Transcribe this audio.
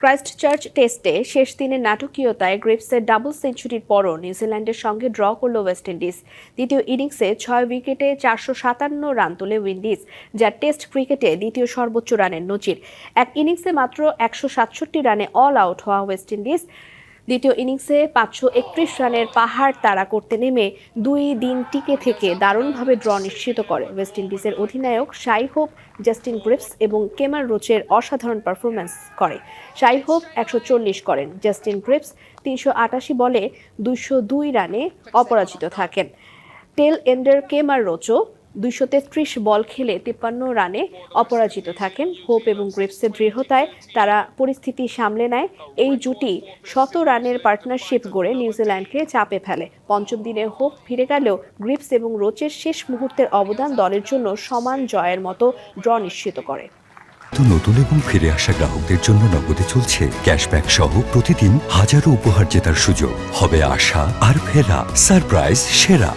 Christchurch টেস্টে শেষ দিনের নাটকীয়তায় গ্রিপসের ডাবল সেঞ্চুরির পরও নিউজিল্যান্ডের সঙ্গে ড্র করল ওয়েস্ট ইন্ডিজ। দ্বিতীয় ইনিংসে ৬ উইকেটে ৪৫৭ রান তোলে উইন্ডিজ, যা টেস্ট ক্রিকেটে দ্বিতীয় সর্বোচ্চ রানের নজির। এক ইনিংসে মাত্র ১৬৭ রানে অল আউট হওয়া ওয়েস্ট ইন্ডিজ দ্বিতীয় ইনিংসে ৫৩১ রানের পাহাড় তাড়া করতে নেমে ২ দিন টিকে থেকে দারুণভাবে ড্র নিশ্চিত করে। ওয়েস্ট ইন্ডিজের অধিনায়ক শাই হোপ, জাস্টিন গ্রিপস এবং কেমার রোচের অসাধারণ পারফরম্যান্স করে। শাই হোপ ১৪০ করেন, জাস্টিন গ্রিপস ৩৮৮ বলে ২০২ রানে অপরাজিত থাকেন। টেল এন্ডার কেমার রোচও ২৩৩ বল খেলে ৫৩ রানে অপরাজিত থাকেন। হোপ এবং গ্রিপসের দৃঢ়তায় তারা পরিস্থিতি সামলে নেয়। এই জুটি ১০০ রানের পার্টনারশিপ গড়ে নিউজিল্যান্ডকে চাপে ফেলে। পঞ্চম দিনে হোপ ফিরে গেলেও গ্রিপস এবং রোচের শেষ মুহূর্তের অবদান দলের জন্য সমান জয়ের মতো ড্র নিশ্চিত করে। নতুন এবং ফিরে আসা গ্রাহকদের জন্য নগদে চলছে ক্যাশব্যাক সহ প্রতিদিন হাজারো উপহার জেতার সুযোগ। হবে আশা আর ফেরা, সারপ্রাইজ সেরা।